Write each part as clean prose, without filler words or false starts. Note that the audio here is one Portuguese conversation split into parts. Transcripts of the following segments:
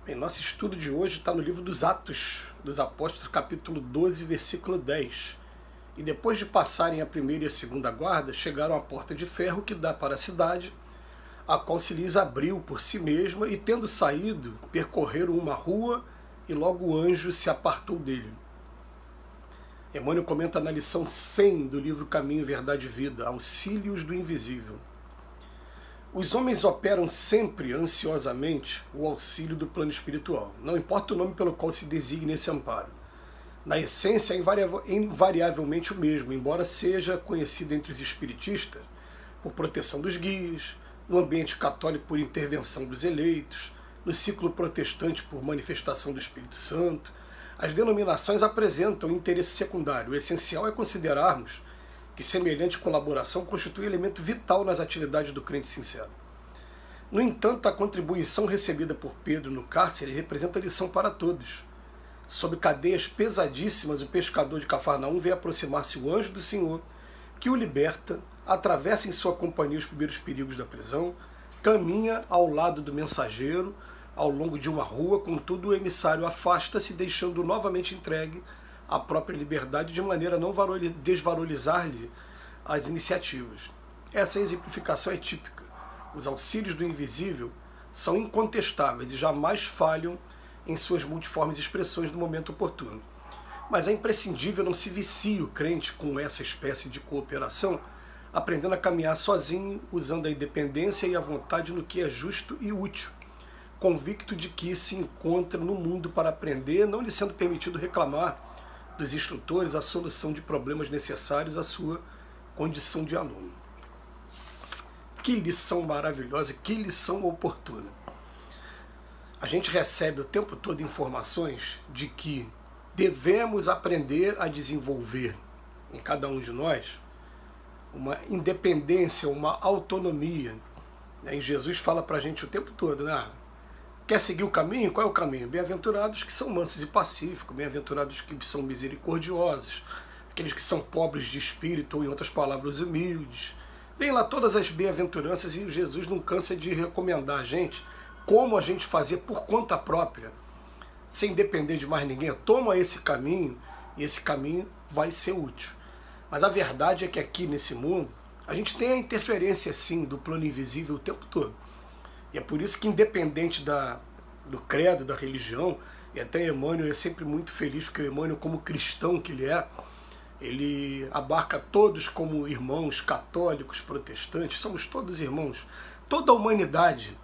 Bem, nosso estudo de hoje está no livro dos Atos dos Apóstolos, capítulo 12, versículo 10. E depois de passarem a primeira e a segunda guarda, chegaram à porta de ferro que dá para a cidade, a qual se lhes abriu por si mesma, e tendo saído, percorreram uma rua, e logo o anjo se apartou dele. Emmanuel comenta na lição 100 do livro Caminho, Verdade e Vida, Auxílios do Invisível. Os homens operam sempre ansiosamente o auxílio do plano espiritual, não importa o nome pelo qual se designe esse amparo. Na essência, é invariavelmente o mesmo, embora seja conhecido entre os espiritistas por proteção dos guias, no ambiente católico por intervenção dos eleitos, no ciclo protestante por manifestação do Espírito Santo. As denominações apresentam interesse secundário. O essencial é considerarmos que semelhante colaboração constitui elemento vital nas atividades do crente sincero. No entanto, a contribuição recebida por Pedro no cárcere representa lição para todos. Sob cadeias pesadíssimas, o pescador de Cafarnaum vê aproximar-se o anjo do Senhor, que o liberta, atravessa em sua companhia os primeiros perigos da prisão, caminha ao lado do mensageiro, ao longo de uma rua, contudo o emissário afasta-se, deixando novamente entregue a própria liberdade, de maneira a não desvalorizar-lhe as iniciativas. Essa exemplificação é típica. Os auxílios do invisível são incontestáveis e jamais falham em suas multiformes expressões no momento oportuno. Mas é imprescindível não se vicie o crente com essa espécie de cooperação, aprendendo a caminhar sozinho, usando a independência e a vontade no que é justo e útil, convicto de que se encontra no mundo para aprender, não lhe sendo permitido reclamar dos instrutores a solução de problemas necessários à sua condição de aluno. Que lição maravilhosa, que lição oportuna. A gente recebe o tempo todo informações de que devemos aprender a desenvolver em cada um de nós uma independência, uma autonomia. E Jesus fala para a gente o tempo todo, né? Quer seguir o caminho? Qual é o caminho? Bem-aventurados que são mansos e pacíficos, bem-aventurados que são misericordiosos, aqueles que são pobres de espírito, ou em outras palavras, humildes. Vem lá todas as bem-aventuranças e Jesus não cansa de recomendar a gente como a gente fazer por conta própria, sem depender de mais ninguém. Toma esse caminho e esse caminho vai ser útil. Mas a verdade é que aqui nesse mundo, a gente tem a interferência, sim, do plano invisível o tempo todo. E é por isso que, independente do credo, da religião, e até Emmanuel é sempre muito feliz, porque Emmanuel, como cristão que ele abarca todos como irmãos, católicos, protestantes, somos todos irmãos. Toda a humanidade,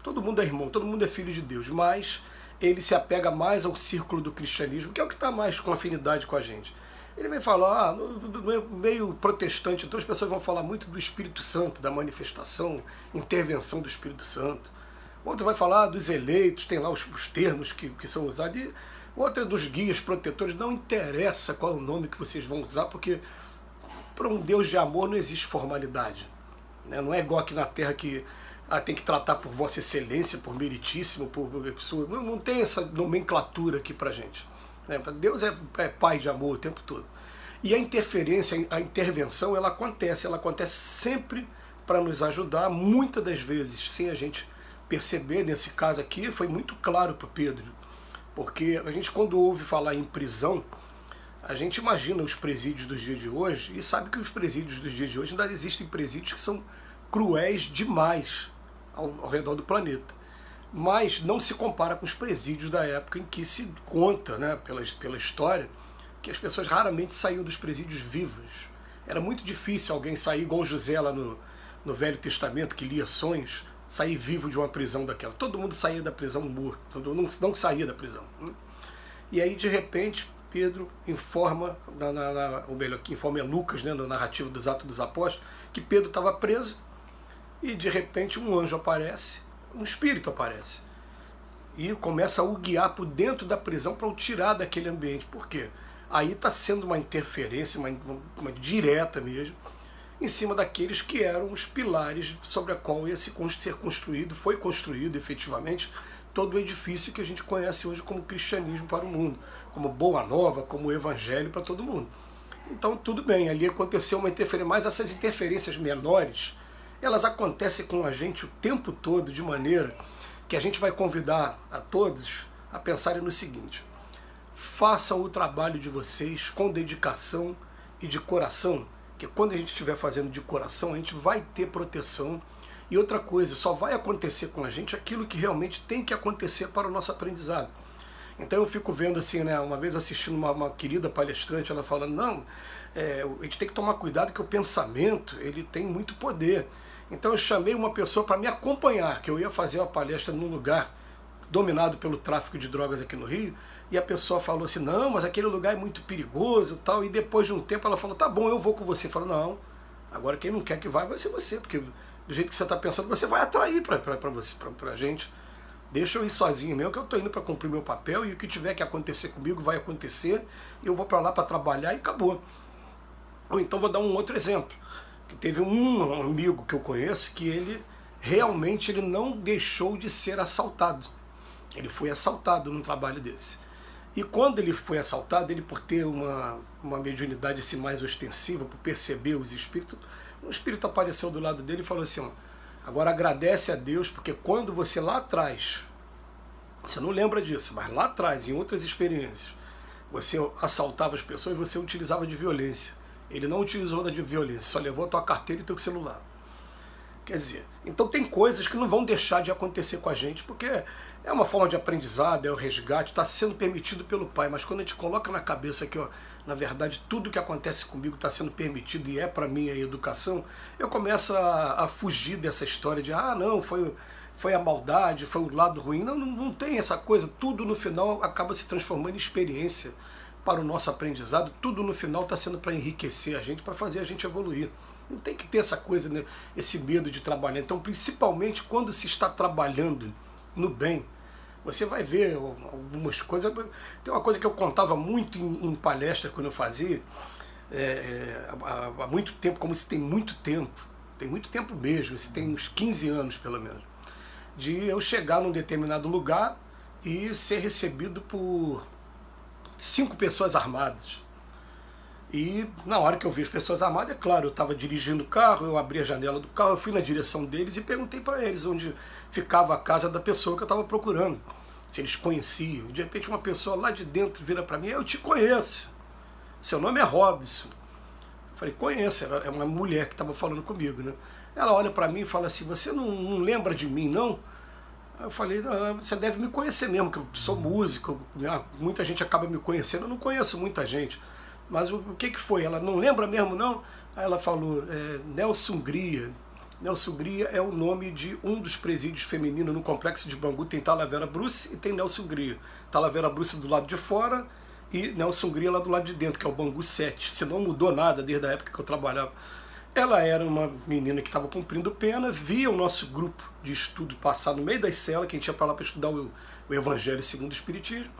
todo mundo é irmão, todo mundo é filho de Deus, mas ele se apega mais ao círculo do cristianismo, que é o que está mais com afinidade com a gente. Ele vem falar, no meio protestante, então as pessoas vão falar muito do Espírito Santo, da manifestação, intervenção do Espírito Santo. Outro vai falar dos eleitos, tem lá os termos que são usados. E outra dos guias protetores, não interessa qual é o nome que vocês vão usar, porque para um Deus de amor não existe formalidade. Não é igual aqui na Terra que tem que tratar por Vossa Excelência, por Meritíssimo, por pessoa. Não tem essa nomenclatura aqui para gente. Deus é pai de amor o tempo todo. E a interferência, a intervenção, ela acontece sempre para nos ajudar, muitas das vezes, sem a gente perceber. Nesse caso aqui, foi muito claro para o Pedro, porque a gente, quando ouve falar em prisão, a gente imagina os presídios dos dias de hoje, e sabe que os presídios dos dias de hoje ainda existem presídios que são cruéis demais ao redor do planeta. Mas não se compara com os presídios da época, em que se conta, né, pela história, que as pessoas raramente saíam dos presídios vivas. Era muito difícil alguém sair, igual José lá no Velho Testamento, que lia sonhos, sair vivo de uma prisão daquela. Todo mundo saía da prisão morto, não saía da prisão. E aí, de repente, Pedro informa, ou melhor, que informa é Lucas, né, no narrativo dos Atos dos Apóstolos, que Pedro estava preso, e de repente um anjo aparece, um espírito aparece e começa a o guiar por dentro da prisão para o tirar daquele ambiente. Por quê? Aí está sendo uma interferência, uma direta mesmo, em cima daqueles que eram os pilares sobre a qual ia ser construído, foi construído efetivamente todo o edifício que a gente conhece hoje como cristianismo para o mundo, como Boa Nova, como Evangelho para todo mundo. Então tudo bem, ali aconteceu uma interferência, mas essas interferências menores, elas acontecem com a gente o tempo todo, de maneira que a gente vai convidar a todos a pensarem no seguinte: façam o trabalho de vocês com dedicação e de coração, que quando a gente estiver fazendo de coração, a gente vai ter proteção. E outra coisa, só vai acontecer com a gente aquilo que realmente tem que acontecer para o nosso aprendizado. Então eu fico vendo assim, né, uma vez assistindo uma querida palestrante, ela falando, não, a gente tem que tomar cuidado que o pensamento, ele tem muito poder. Então eu chamei uma pessoa para me acompanhar, que eu ia fazer uma palestra num lugar dominado pelo tráfico de drogas aqui no Rio, e a pessoa falou assim, não, mas aquele lugar é muito perigoso e tal, e depois de um tempo ela falou, tá bom, eu vou com você. Eu falei, não, agora quem não quer que vai ser você, porque do jeito que você está pensando, você vai atrair para a gente. Deixa eu ir sozinho mesmo, que eu estou indo para cumprir meu papel, e o que tiver que acontecer comigo vai acontecer, eu vou para lá para trabalhar e acabou. Ou então vou dar um outro exemplo, que teve um amigo que eu conheço, que ele realmente não deixou de ser assaltado. Ele foi assaltado num trabalho desse. E quando ele foi assaltado, ele por ter uma mediunidade assim, mais ostensiva, por perceber os espíritos, um espírito apareceu do lado dele e falou assim, ó, agora agradece a Deus, porque quando você lá atrás, você não lembra disso, mas lá atrás, em outras experiências, você assaltava as pessoas e você utilizava de violência. Ele não utilizou da de violência, só levou a tua carteira e teu celular. Quer dizer, então tem coisas que não vão deixar de acontecer com a gente, porque é uma forma de aprendizado, é o resgate, está sendo permitido pelo Pai, mas quando a gente coloca na cabeça que, ó, na verdade, tudo que acontece comigo está sendo permitido e é para mim a educação, eu começo a fugir dessa história de, ah, não, foi a maldade, foi o lado ruim. Não tem essa coisa, tudo no final acaba se transformando em experiência para o nosso aprendizado, tudo no final está sendo para enriquecer a gente, para fazer a gente evoluir. Não tem que ter essa coisa, né, esse medo de trabalhar. Então, principalmente quando se está trabalhando no bem, você vai ver algumas coisas. Tem uma coisa que eu contava muito em palestra quando eu fazia, há muito tempo, como se tem muito tempo mesmo, se tem uns 15 anos pelo menos, de eu chegar num determinado lugar e ser recebido por 5 pessoas armadas. E na hora que eu vi as pessoas armadas, é claro, eu estava dirigindo o carro, eu abri a janela do carro, eu fui na direção deles e perguntei para eles onde ficava a casa da pessoa que eu estava procurando, se eles conheciam. De repente uma pessoa lá de dentro vira para mim, eu te conheço, seu nome é Robson. Eu falei, conheço, é uma mulher que estava falando comigo, né? Ela olha para mim e fala assim, você não lembra de mim, não? Eu falei, não, você deve me conhecer mesmo, que eu sou músico, muita gente acaba me conhecendo, eu não conheço muita gente. Mas o que foi? Ela não lembra mesmo, não? Aí ela falou, Nelson Hungria. Nelson Hungria é o nome de um dos presídios femininos no Complexo de Bangu. Tem Talavera Bruce e tem Nelson Hungria. Talavera Bruce do lado de fora e Nelson Hungria lá do lado de dentro, que é o Bangu 7. Se não mudou nada desde a época que eu trabalhava. Ela era uma menina que estava cumprindo pena, via o nosso grupo de estudo passar no meio das celas, que a gente ia para lá para estudar o Evangelho segundo o Espiritismo,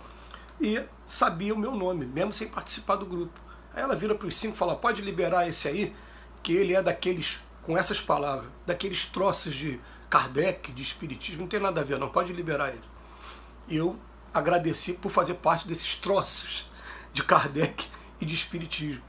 e sabia o meu nome, mesmo sem participar do grupo. Aí ela vira para os 5 e fala, pode liberar esse aí, que ele é daqueles, com essas palavras, daqueles troços de Kardec, de Espiritismo, não tem nada a ver, não, pode liberar ele. E eu agradeci por fazer parte desses troços de Kardec e de Espiritismo.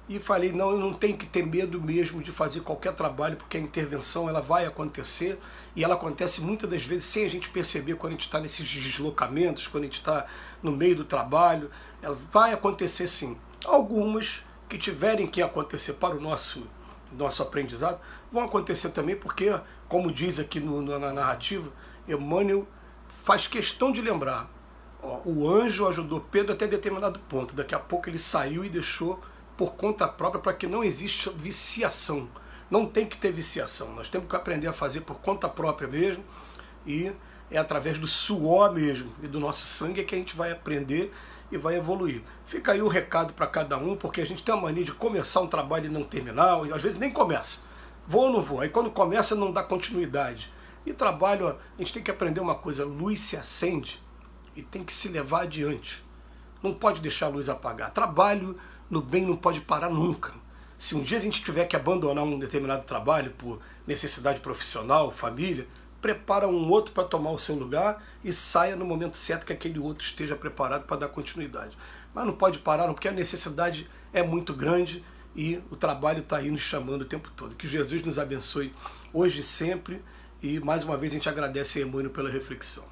E falei, não, eu não tenho que ter medo mesmo de fazer qualquer trabalho, porque a intervenção ela vai acontecer, e ela acontece muitas das vezes sem a gente perceber, quando a gente está nesses deslocamentos, quando a gente está no meio do trabalho, ela vai acontecer sim. Algumas que tiverem que acontecer para o nosso aprendizado, vão acontecer também, porque, como diz aqui na narrativa, Emmanuel faz questão de lembrar, ó, o anjo ajudou Pedro até determinado ponto, daqui a pouco ele saiu e deixou por conta própria, para que não exista viciação. Não tem que ter viciação, nós temos que aprender a fazer por conta própria mesmo, e é através do suor mesmo e do nosso sangue que a gente vai aprender e vai evoluir. Fica aí o recado para cada um, porque a gente tem a mania de começar um trabalho e não terminar, e às vezes nem começa. Vou ou não vou? Aí quando começa não dá continuidade. E trabalho, a gente tem que aprender uma coisa, luz se acende e tem que se levar adiante. Não pode deixar a luz apagar. Trabalho no bem não pode parar nunca. Se um dia a gente tiver que abandonar um determinado trabalho por necessidade profissional, família, prepara um outro para tomar o seu lugar e saia no momento certo que aquele outro esteja preparado para dar continuidade. Mas não pode parar, não, porque a necessidade é muito grande e o trabalho está aí nos chamando o tempo todo. Que Jesus nos abençoe hoje e sempre, E mais uma vez a gente agradece a Emmanuel pela reflexão.